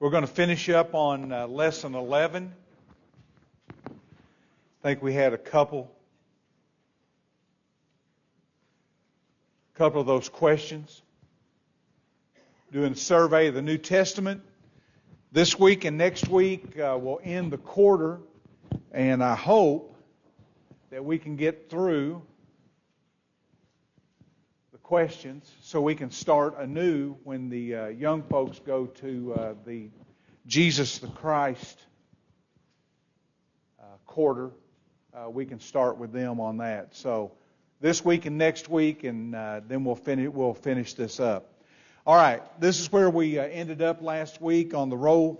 We're going to finish up on Lesson 11. I think we had a couple of those questions. Doing a survey of the New Testament. This week and next week we'll end the quarter, and I hope that we can get through the questions so we can start anew when the young folks go to the Jesus the Christ quarter. We can start with them on that. So this week and next week, and then we'll finish this up. All right, this is where we ended up last week on the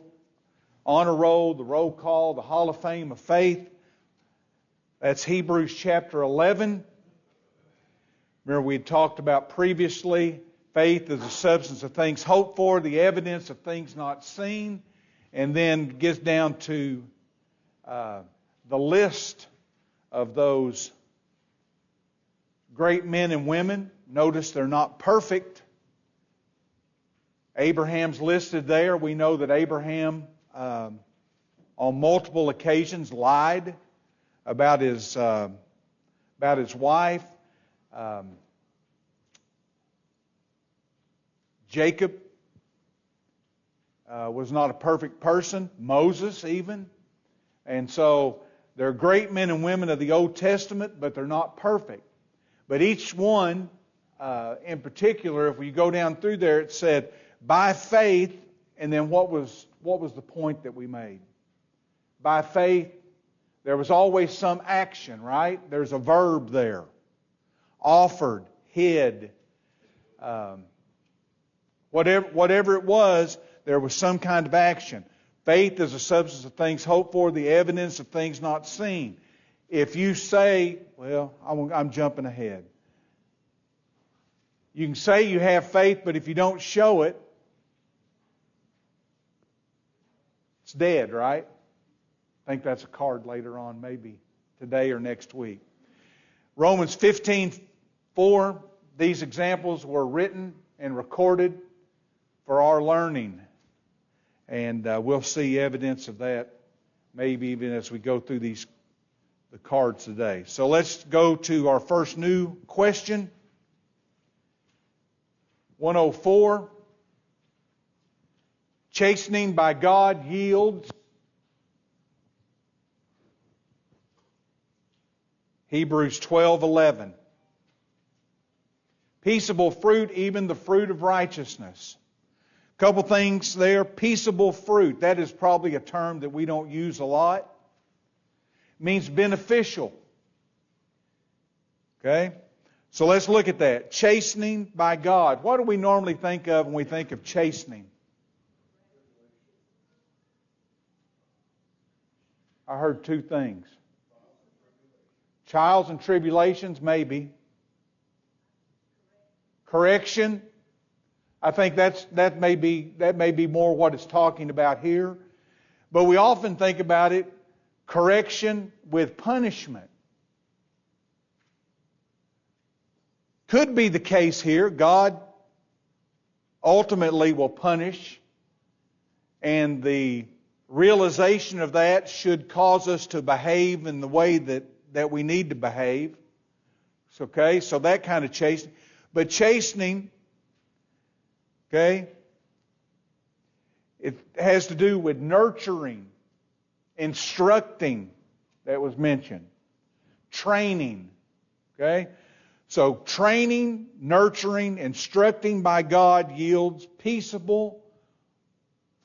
honor roll, the roll call, the Hall of Fame of Faith. That's Hebrews chapter 11. Remember, we had talked about previously, faith is the substance of things hoped for, the evidence of things not seen, and then gets down to the list of those great men and women. Notice they're not perfect. Abraham's listed there. We know that Abraham, on multiple occasions, lied about his wife. Jacob was not a perfect person. Moses, even. And so they're great men and women of the Old Testament, but they're not perfect. But each one, in particular, if we go down through there, it said, by faith, and then what was the point that we made? By faith, there was always some action, right? There's a verb there. Offered, hid, whatever it was, there was some kind of action. Faith is a substance of things hoped for, the evidence of things not seen. If you say, well, I'm jumping ahead. You can say you have faith, but if you don't show it, it's dead, right? I think that's a card later on, maybe today or next week. Romans 15:4, these examples were written and recorded for our learning. And we'll see evidence of that maybe even as we go through the cards today. So let's go to our first new question. 104. Chastening by God yields. Hebrews 12:11. Peaceable fruit, even the fruit of righteousness. Couple things there. Peaceable fruit. That is probably a term that we don't use a lot. It means beneficial. Okay? So let's look at that. Chastening by God. What do we normally think of when we think of chastening? I heard two things. Trials and tribulations, maybe. Correction. I think that may be more what it's talking about here. But we often think about it, correction with punishment. Could be the case here. God ultimately will punish, and the realization of that should cause us to behave in the way that we need to behave. Okay, so that kind of chastening. But chastening, okay, it has to do with nurturing, instructing, that was mentioned. Training, okay? So training, nurturing, instructing by God yields peaceable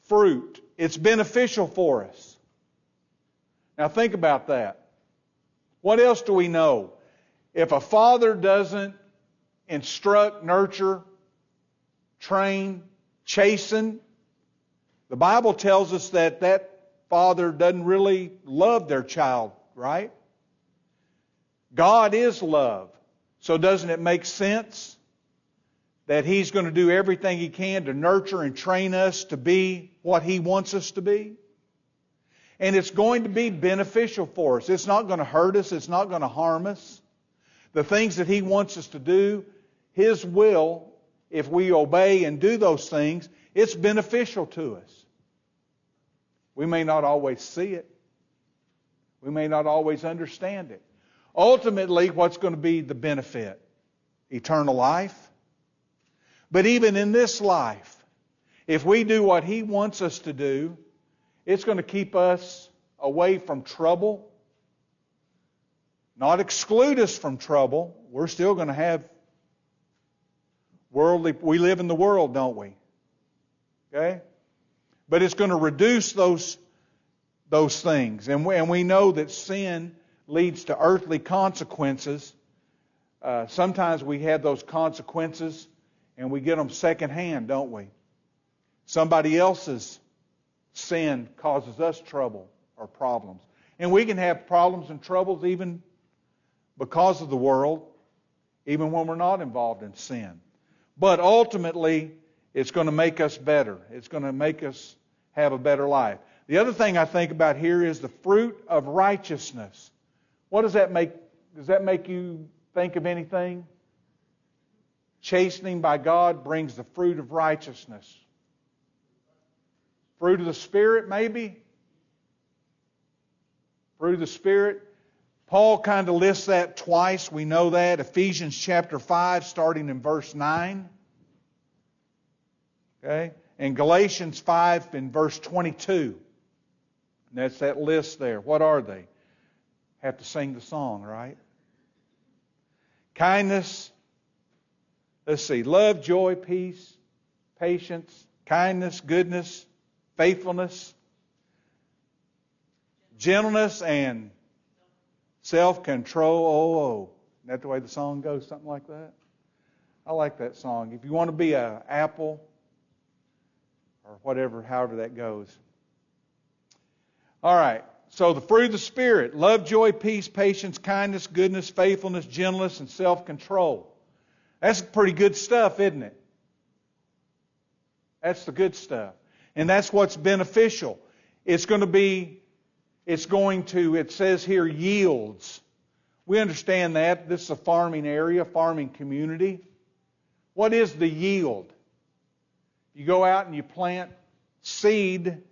fruit. It's beneficial for us. Now think about that. What else do we know? If a father doesn't instruct, nurture, train, chasten, the Bible tells us that father doesn't really love their child, right? God is love. So doesn't it make sense that He's going to do everything He can to nurture and train us to be what He wants us to be? And it's going to be beneficial for us. It's not going to hurt us. It's not going to harm us. The things that He wants us to do, His will, if we obey and do those things, it's beneficial to us. We may not always see it. We may not always understand it. Ultimately, what's going to be the benefit? Eternal life. But even in this life, if we do what He wants us to do, it's going to keep us away from trouble. Not exclude us from trouble. We're still going to have worldly... We live in the world, don't we? Okay? But it's going to reduce those things. And we know that sin leads to earthly consequences. Sometimes we have those consequences and we get them secondhand, don't we? Somebody else's sin causes us trouble or problems. And we can have problems and troubles even because of the world, even when we're not involved in sin. But ultimately, it's going to make us better. It's going to make us have a better life. The other thing I think about here is the fruit of righteousness. What does that make? Does that make you think of anything? Chastening by God brings the fruit of righteousness. Fruit of the Spirit, maybe? Fruit of the Spirit. Paul kind of lists that twice. We know that. Ephesians chapter 5, starting in verse 9. Okay? And Galatians 5 in verse 22. And that's that list there. What are they? Have to sing the song, right? Kindness. Let's see. Love, joy, peace, patience, kindness, goodness, faithfulness, gentleness, and self-control. Oh. Isn't that the way the song goes? Something like that? I like that song. If you want to be an apple, or whatever, however that goes. All right. So the fruit of the Spirit: love, joy, peace, patience, kindness, goodness, faithfulness, gentleness, and self-control. That's pretty good stuff, isn't it? That's the good stuff. And that's what's beneficial. It says here, yields. We understand that. This is a farming area, farming community. What is the yield? You go out and you plant seed.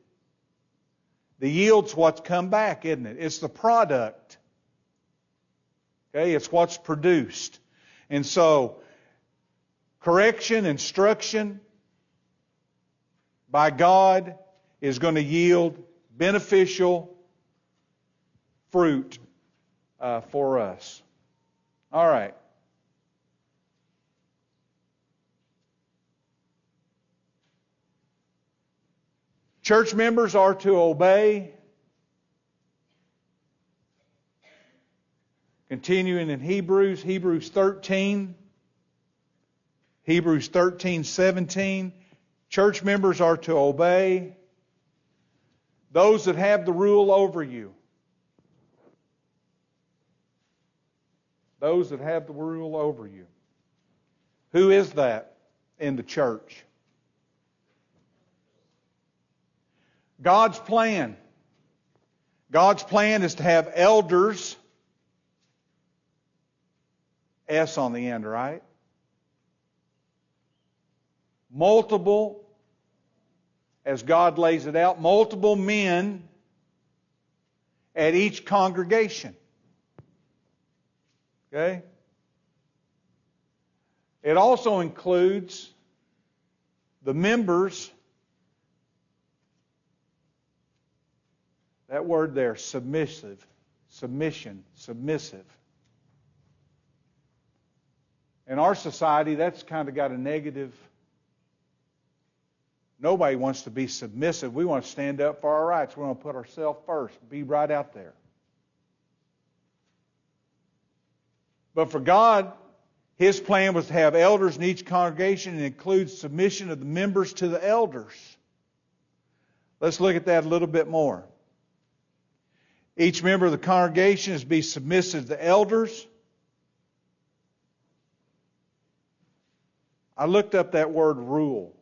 The yield's what's come back, isn't it? It's the product. Okay, it's what's produced. And so, correction, instruction by God is going to yield beneficial fruit for us. All right. Church members are to obey. Continuing in Hebrews 13. Hebrews 13:17. Church members are to obey those that have the rule over you. Those that have the rule over you. Who is that in the church? God's plan. God's plan is to have elders. S on the end, right? Multiple, as God lays it out, multiple men at each congregation. Okay? It also includes the members. That word there, submissive. Submission. Submissive. In our society, that's kind of got a negative. Nobody wants to be submissive. We want to stand up for our rights. We want to put ourselves first. Be right out there. But for God, His plan was to have elders in each congregation, and it includes submission of the members to the elders. Let's look at that a little bit more. Each member of the congregation is to be submissive to the elders. I looked up that word rule.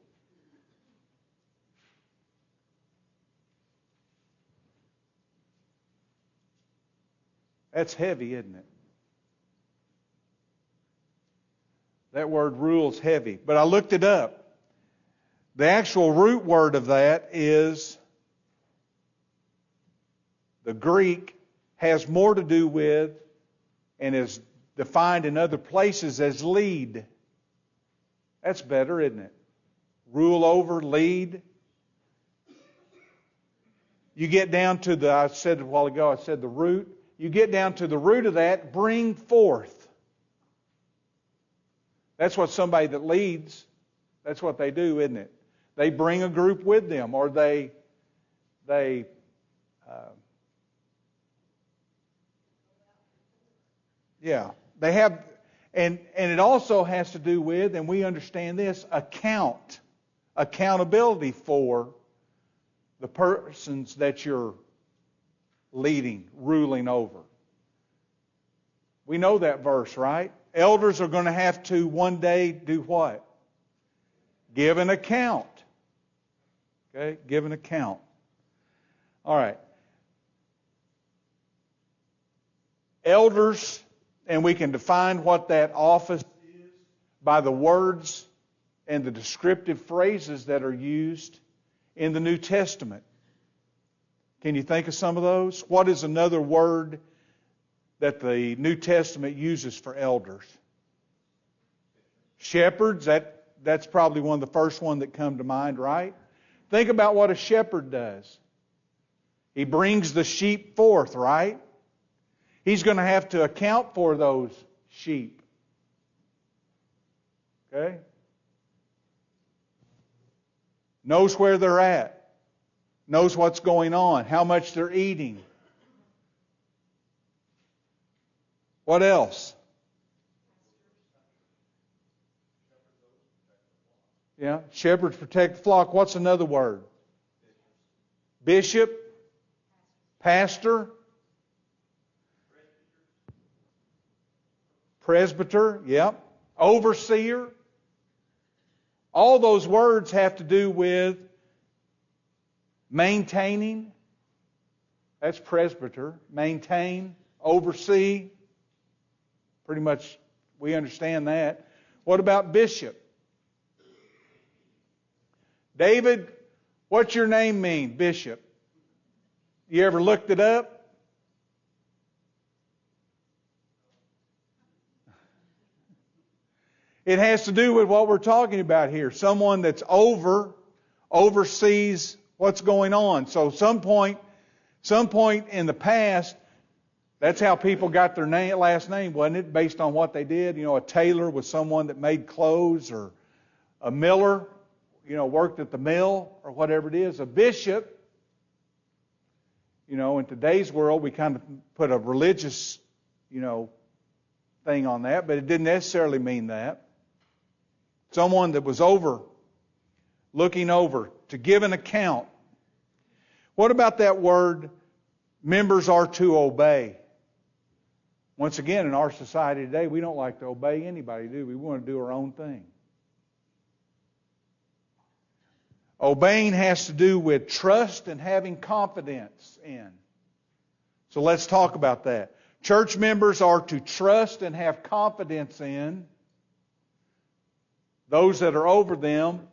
That's heavy, isn't it? That word rule is heavy. But I looked it up. The actual root word of that is The Greek has more to do with and is defined in other places as lead. That's better, isn't it? Rule over, lead. You get down to I said a while ago, I said the root. You get down to the root of that, bring forth. That's what somebody that leads, that's what they do, isn't it? They bring a group with them, or they have, and it also has to do with, and we understand this, accountability for the persons that you're leading, ruling over. We know that verse, right? Elders are going to have to one day do what? Give an account. Okay? Give an account. All right. Elders, and we can define what that office is by the words and the descriptive phrases that are used in the New Testament. Can you think of some of those? What is another word that the New Testament uses for elders? Shepherds, that's probably one of the first one that come to mind, right? Think about what a shepherd does. He brings the sheep forth, right? He's going to have to account for those sheep. Okay? Knows where they're at. Knows what's going on, how much they're eating. What else? Yeah, shepherds protect the flock. What's another word? Bishop, pastor, presbyter, yep, overseer. All those words have to do with maintaining. That's presbyter. Maintain, oversee. Pretty much we understand that. What about bishop? David, what's your name mean, bishop? You ever looked it up? It has to do with what we're talking about here. Someone that's oversees what's going on. So some point in the past, that's how people got their last name, wasn't it? Based on what they did. You know, a tailor was someone that made clothes, or a miller, worked at the mill, or whatever it is. A bishop, in today's world, we kind of put a religious, thing on that, but it didn't necessarily mean that. Someone that was looking over, to give an account. What about that word, members are to obey? Once again, in our society today, we don't like to obey anybody, do we? We want to do our own thing. Obeying has to do with trust and having confidence in. So let's talk about that. Church members are to trust and have confidence in those that are over them,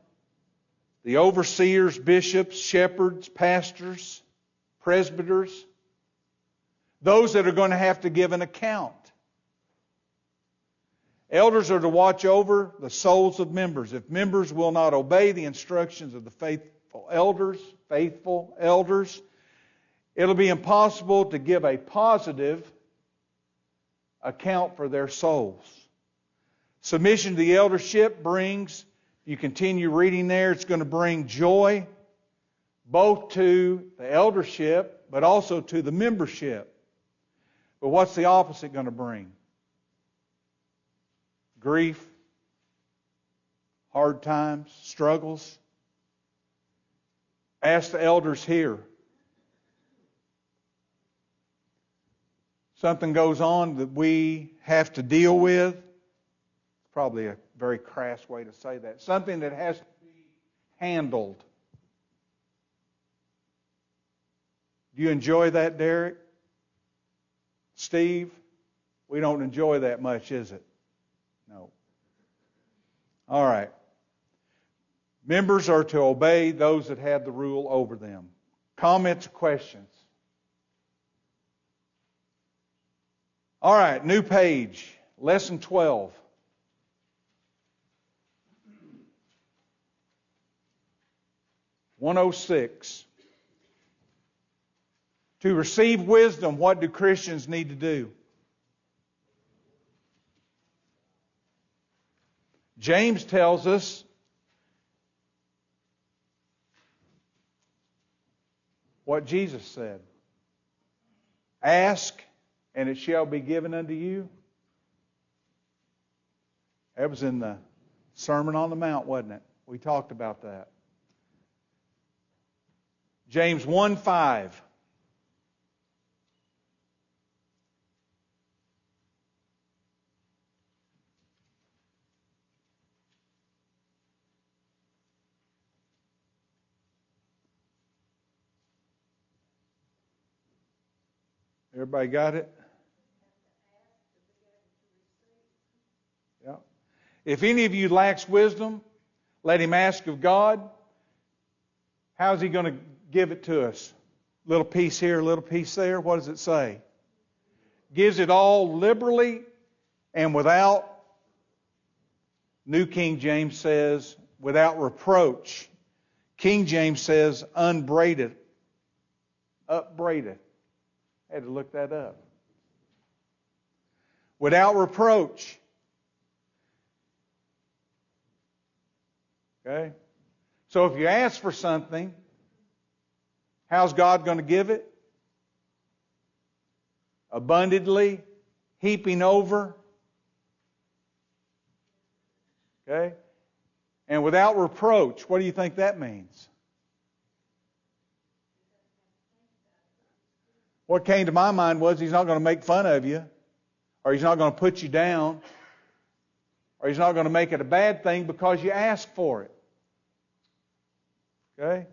the overseers, bishops, shepherds, pastors, presbyters, those that are going to have to give an account. Elders are to watch over the souls of members. If members will not obey the instructions of the faithful elders, it'll be impossible to give a positive account for their souls. Submission to the eldership brings, you continue reading there, it's going to bring joy both to the eldership but also to the membership. But what's the opposite going to bring? Grief, hard times, struggles. Ask the elders here. Something goes on that we have to deal with. It's probably a very crass way to say that. Something that has to be handled. Do you enjoy that, Derek? Steve? We don't enjoy that much, is it? No. All right. Members are to obey those that have the rule over them. Comments or questions? All right, new page. Lesson 12. (106). To receive wisdom, what do Christians need to do? James tells us what Jesus said. Ask, and it shall be given unto you. That was in the Sermon on the Mount, wasn't it? We talked about that. James 1:5. Everybody got it? Yeah. If any of you lacks wisdom, let him ask of God. How's he going to give it to us? Little piece here, little piece there. What does it say? Gives it all liberally and without, New King James says, without reproach. King James says, unbraided. Upbraided. I had to look that up. Without reproach. Okay? So if you ask for something, how's God going to give it? Abundantly, heaping over. Okay? And without reproach. What do you think that means? What came to my mind was He's not going to make fun of you, or He's not going to put you down, or He's not going to make it a bad thing because you ask for it. Okay?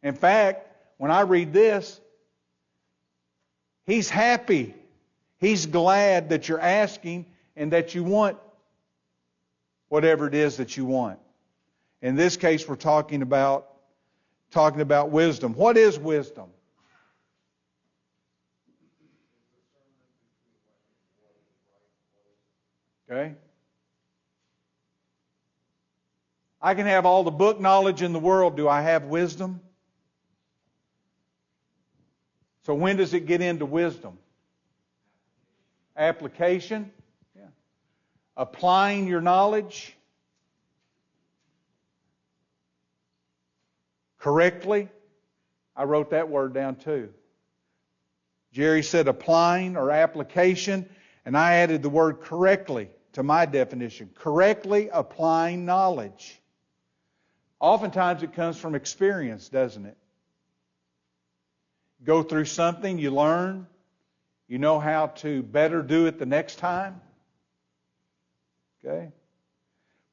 In fact, when I read this, He's happy. He's glad that you're asking and that you want whatever it is that you want. In this case, we're talking about wisdom. What is wisdom? Okay? I can have all the book knowledge in the world. Do I have wisdom? So when does it get into wisdom? Application. Yeah. Applying your knowledge correctly. I wrote that word down too. Jerry said applying or application, and I added the word correctly to my definition. Correctly applying knowledge. Oftentimes it comes from experience, doesn't it? Go through something, you learn, you know how to better do it the next time. Okay?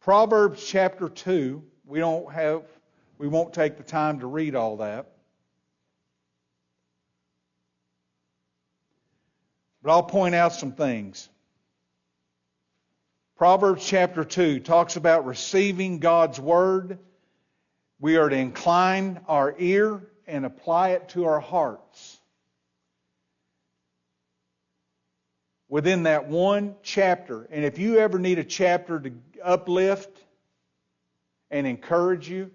Proverbs chapter 2, we won't take the time to read all that. But I'll point out some things. Proverbs chapter 2 talks about receiving God's Word. We are to incline our ear and apply it to our hearts. Within that one chapter, and if you ever need a chapter to uplift and encourage you,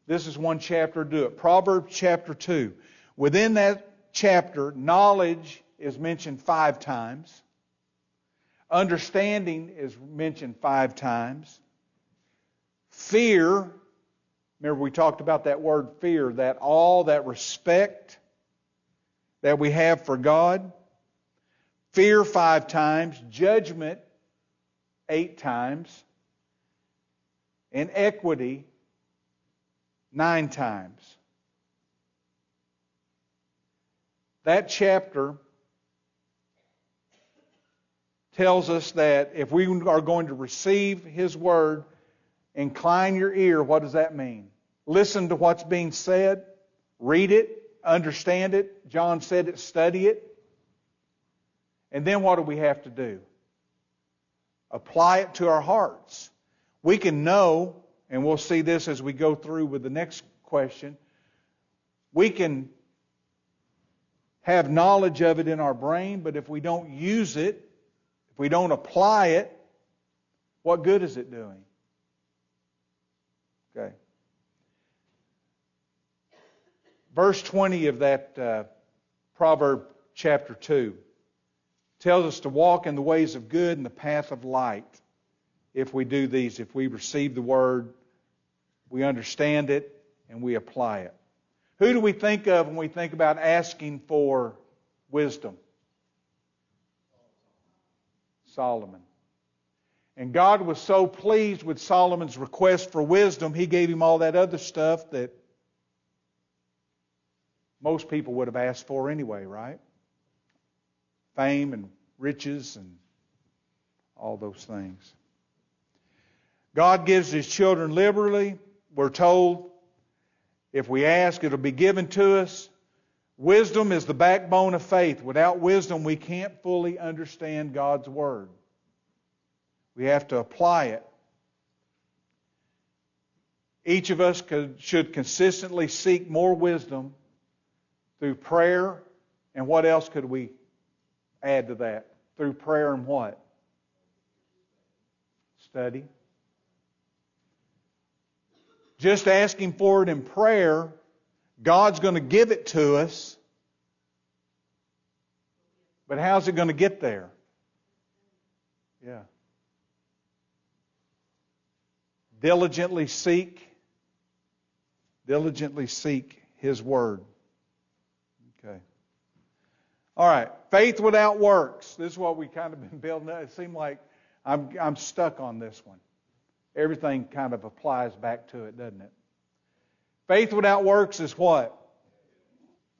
this is one chapter to do it. Proverbs chapter 2. Within that chapter, knowledge is mentioned 5 times. Understanding is mentioned 5 times. Fear, remember we talked about that word fear, that awe, that respect that we have for God. Fear 5 times. Judgment 8 times. And equity 9 times. That chapter tells us that if we are going to receive His Word, incline your ear. What does that mean? Listen to what's being said. Read it. Understand it. John said it. Study it. And then what do we have to do? Apply it to our hearts. We can know, and we'll see this as we go through with the next question, we can have knowledge of it in our brain, but if we don't use it, If we don't apply it, what good is it doing? Okay. Verse 20 of that Proverb chapter 2 tells us to walk in the ways of good and the path of light. If we do these, if we receive the Word, we understand it, and we apply it. Who do we think of when we think about asking for wisdom? Solomon. And God was so pleased with Solomon's request for wisdom, He gave him all that other stuff that most people would have asked for anyway, right? Fame and riches and all those things. God gives His children liberally. We're told if we ask, it'll be given to us. Wisdom is the backbone of faith. Without wisdom, we can't fully understand God's Word. We have to apply it. Each of us should consistently seek more wisdom through prayer. And what else could we add to that? Through prayer and what? Study. Just asking for it in prayer, God's going to give it to us. But how's it going to get there? Yeah. Diligently seek His Word. Okay. All right. Faith without works. This is what we kind of been building up. It seemed like I'm stuck on this one. Everything kind of applies back to it, doesn't it? Faith without works is what?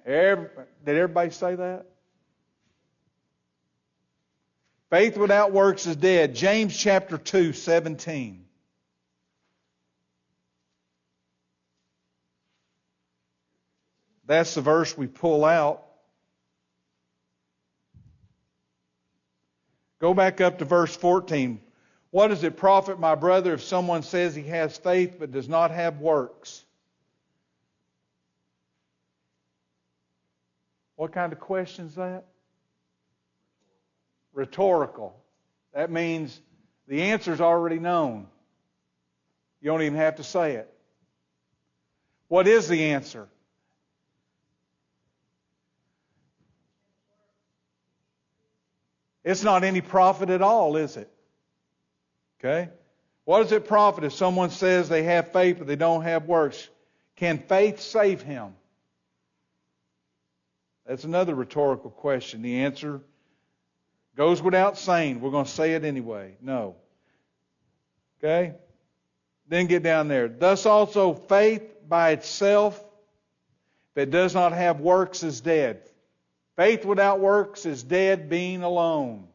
Did everybody say that? Faith without works is dead. James chapter 2, 17. That's the verse we pull out. Go back up to verse 14. What does it profit, my brother, if someone says he has faith but does not have works? What kind of question is that? Rhetorical. That means the answer's already known. You don't even have to say it. What is the answer? It's not any profit at all, is it? Okay? What does it profit if someone says they have faith but they don't have works? Can faith save him? That's another rhetorical question. The answer goes without saying. We're going to say it anyway. No. Okay? Then get down there. Thus also faith by itself, if it does not have works, is dead. Faith without works is dead being alone.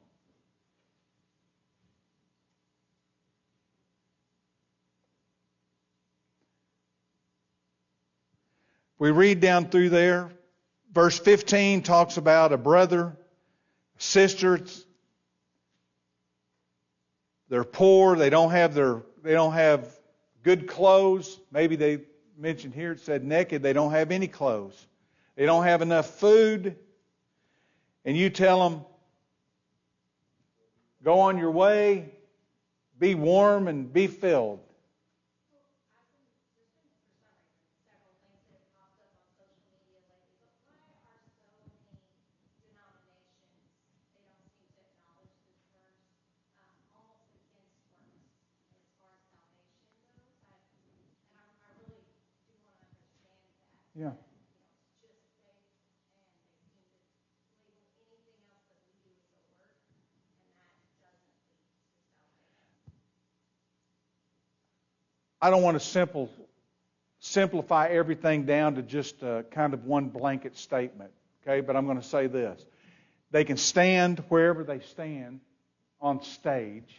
We read down through there. Verse 15 talks about a brother, sister. They're poor. They don't have good clothes. Maybe they mentioned here it said naked. They don't have any clothes. They don't have enough food. And you tell them, go on your way, be warm and be filled. Yeah. I don't want to simplify everything down to just kind of one blanket statement, okay? But I'm going to say this. They can stand wherever they stand on stage,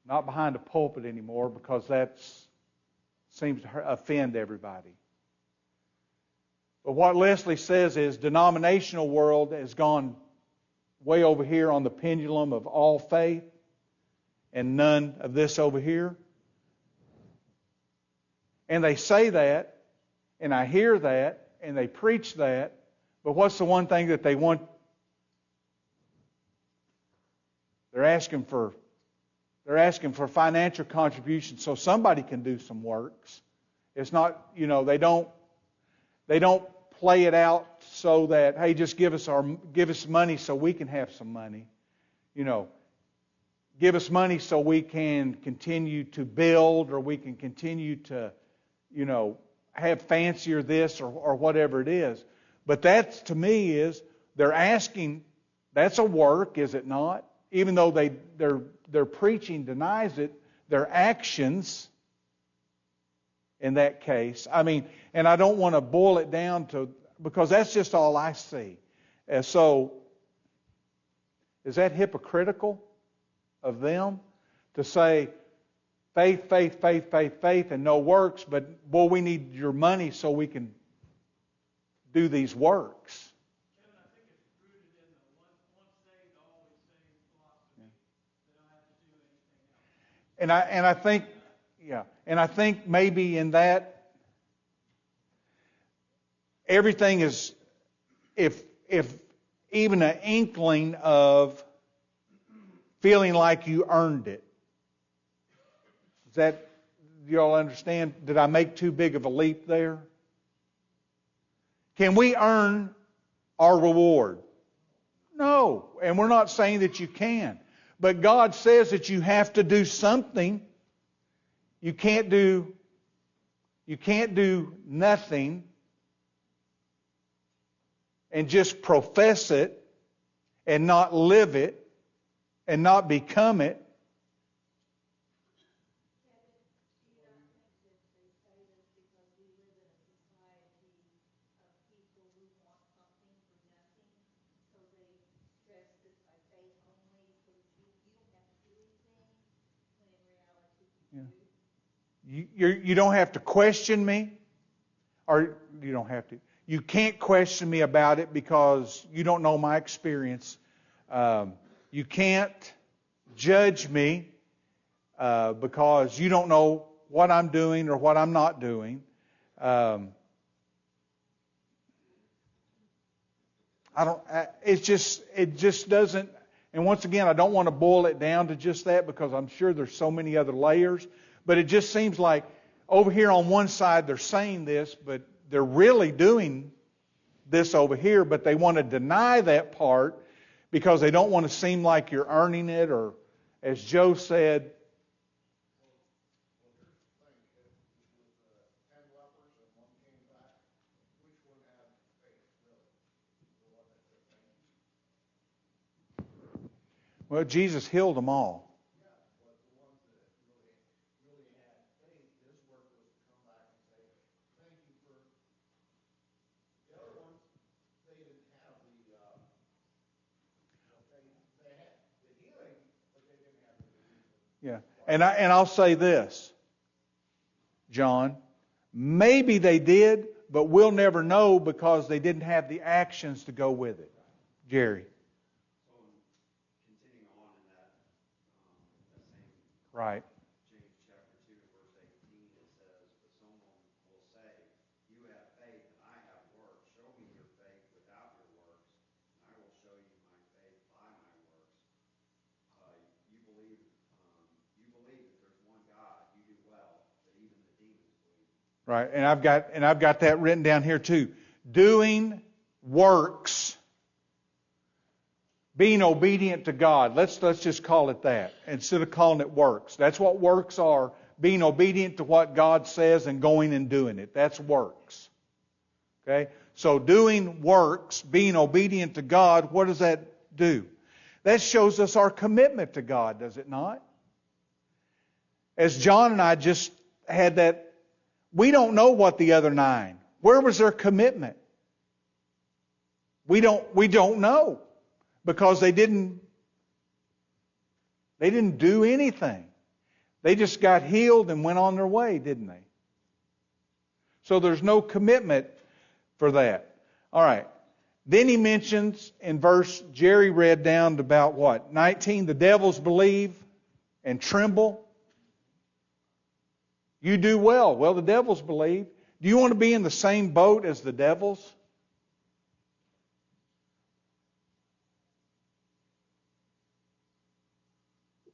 not behind a pulpit anymore because that seems to offend everybody. But what Leslie says is denominational world has gone way over here on the pendulum of all faith and none of this over here. And they say that, and I hear that, and they preach that, but what's the one thing that they want They're asking for financial contributions so somebody can do some works. It's not, they don't play it out so that, hey, just give us money so we can have some money. Give us money so we can continue to build, or we can continue to, have fancier this or whatever it is. But that, to me, they're asking, that's a work, is it not? Even though their preaching denies it, their actions in that case. And I don't want to boil it down to, because that's just all I see. And so, is that hypocritical of them to say faith, faith, faith, faith, faith, and no works, but boy, we need your money so we can do these works? Kevin, I think it's rooted in the once saved, always saved philosophy. They don't have to do anything else. And I think maybe in that, everything is, if even an inkling of feeling like you earned it. Is that, do you all understand? Did I make too big of a leap there? Can we earn our reward? No. And we're not saying that you can. But God says that you have to do something. You can't do nothing and just profess it and not live it and not become it. You don't have to question me, or you don't have to. You can't question me about it because you don't know my experience. You can't judge me because you don't know what I'm doing or what I'm not doing. It just doesn't. And once again, I don't want to boil it down to just that because I'm sure there's so many other layers. But it just seems like over here on one side they're saying this, but they're really doing this over here, but they want to deny that part because they don't want to seem like you're earning it, or, as Joe said, well, Jesus healed them all. Yeah, and I'll say this, John, maybe they did, but we'll never know because they didn't have the actions to go with it. Jerry. So, continuing on in that same Right. James chapter 2, verse 18, it says, but someone will say, you have faith and I have works. Show me your faith without your works, and I will show you my faith by my works. You believe that there's one God. You do well, that even the demons believe. Right, and I've got that written down here too. Doing works, being obedient to God. Let's just call it that instead of calling it works. That's what works are. Being obedient to what God says and going and doing it. That's works. Okay? So doing works, being obedient to God, what does that do? That shows us our commitment to God, does it not? As John and I just had that, we don't know what the other 9. Where was their commitment? We don't know. Because they didn't do anything. They just got healed and went on their way, didn't they? So there's no commitment for that. All right. Then he mentions in verse, Jerry read down to about what? 19, the devils believe and tremble. You do well. Well, the devils believe. Do you want to be in the same boat as the devils?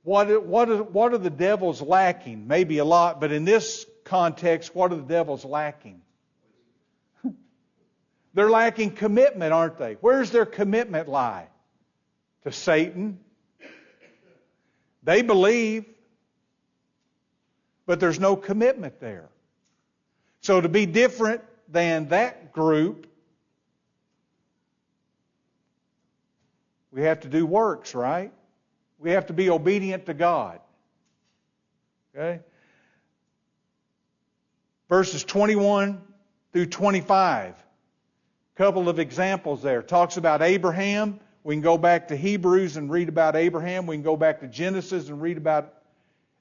what are the devils lacking? Maybe a lot, but in this context, what are the devils lacking? They're lacking commitment, aren't they? Where's their commitment lie? To Satan. They believe, but there's no commitment there. So to be different than that group, we have to do works, right? We have to be obedient to God. Okay? Verses 21 through 25. A couple of examples there. Talks about Abraham. We can go back to Hebrews and read about Abraham. We can go back to Genesis and read about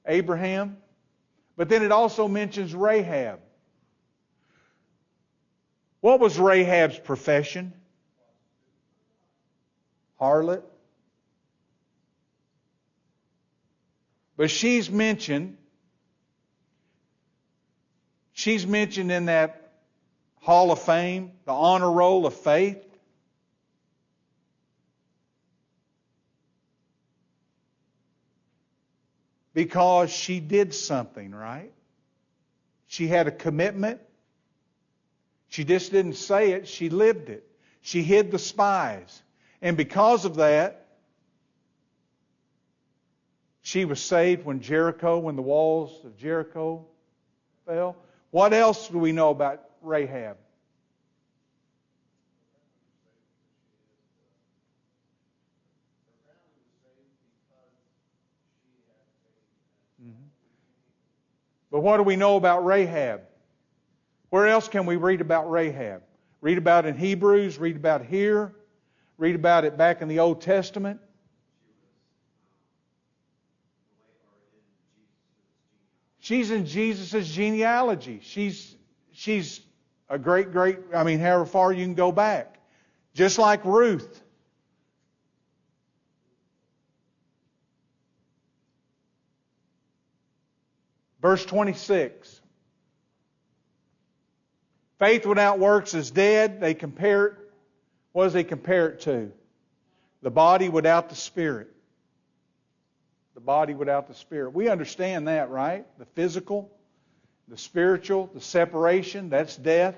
Abraham. But then it also mentions Rahab. What was Rahab's profession? Harlot. But she's mentioned in that Hall of Fame, the honor roll of faith. Because she did something, right? She had a commitment. She just didn't say it, she lived it. She hid the spies. And because of that, she was saved when the walls of Jericho fell. What else do we know about Rahab? But what do we know about Rahab? Where else can we read about Rahab? Read about it in Hebrews, read about it here, read about it back in the Old Testament. She's in Jesus' genealogy. She's a great, however far you can go back. Just like Ruth. Verse 26. Faith without works is dead. What does they compare it to? The body without the spirit. The body without the spirit. We understand that, right? The physical, the spiritual, the separation, that's death.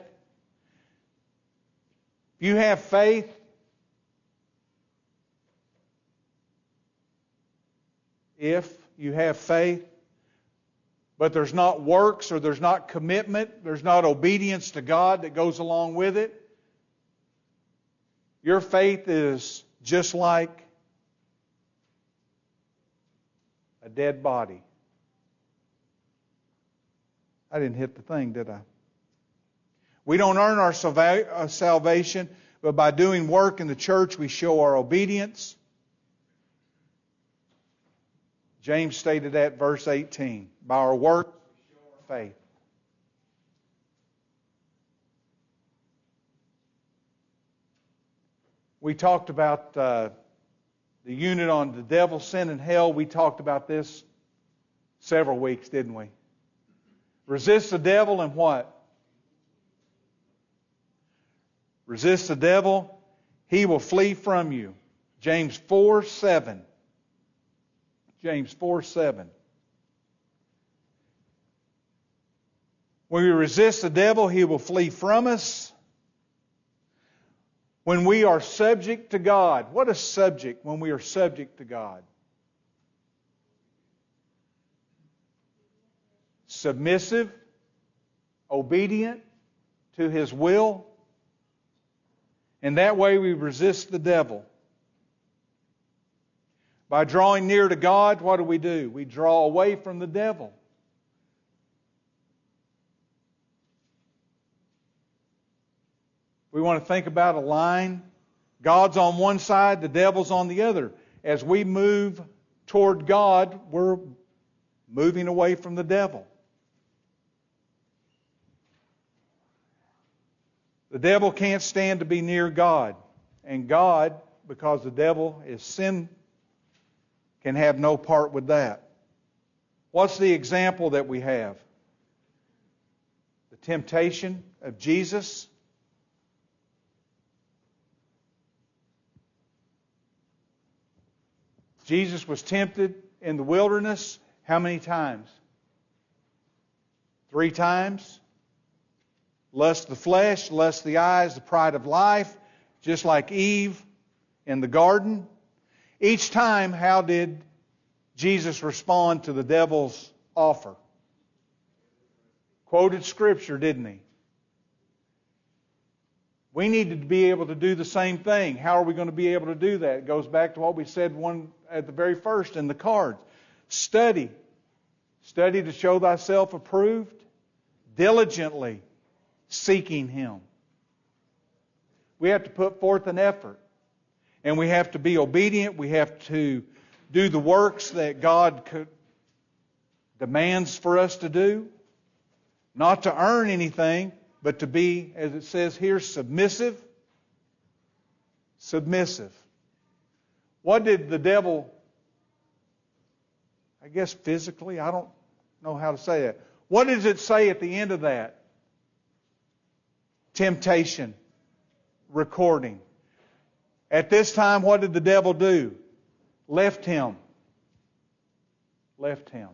If you have faith, but there's not works or there's not commitment, there's not obedience to God that goes along with it, your faith is just like a dead body. I didn't hit the thing, did I? We don't earn our salvation, but by doing work in the church, we show our obedience. James stated that, verse 18. By our work, we show our faith. We talked about the unit on the devil, sin, and hell. We talked about this several weeks, didn't we? Resist the devil and what? Resist the devil, he will flee from you. James 4:7. James 4:7. When we resist the devil, he will flee from us. When we are subject to God. What is subject when we are subject to God? Submissive, obedient to His will. And that way we resist the devil. By drawing near to God, what do? We draw away from the devil. We want to think about a line. God's on one side, the devil's on the other. As we move toward God, we're moving away from the devil. The devil can't stand to be near God. And God, because the devil is sin, can have no part with that. What's the example that we have? The temptation of Jesus. Jesus was tempted in the wilderness how many times? 3 times. Lust of the flesh, lust of the eyes, the pride of life, just like Eve in the garden. Each time, how did Jesus respond to the devil's offer? Quoted Scripture, didn't he? We need to be able to do the same thing. How are we going to be able to do that? It goes back to what we said at the very first in the cards. Study. Study to show thyself approved. Diligently seeking Him. We have to put forth an effort. And we have to be obedient. We have to do the works that God demands for us to do. Not to earn anything, but to be, as it says here, submissive. Submissive. What did the devil, I guess physically, I don't know how to say that. What does it say at the end of that? Temptation. Recording. At this time, what did the devil do? Left him. Left him.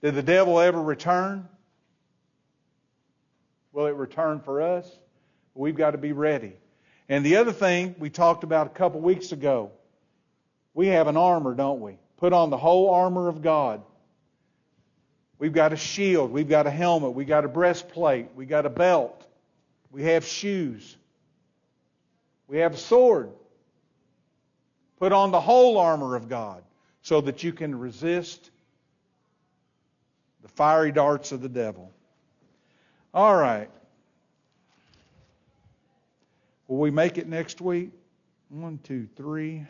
Did the devil ever return? Will it return for us? We've got to be ready. And the other thing we talked about a couple weeks ago, we have an armor, don't we? Put on the whole armor of God. We've got a shield, we've got a helmet, we've got a breastplate, we've got a belt, we have shoes, we have a sword. Put on the whole armor of God so that you can resist the fiery darts of the devil. All right. Will we make it next week? 1, 2, 3. Whew.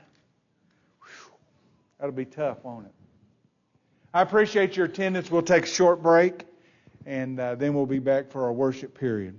That'll be tough, won't it? I appreciate your attendance. We'll take a short break, and then we'll be back for our worship period.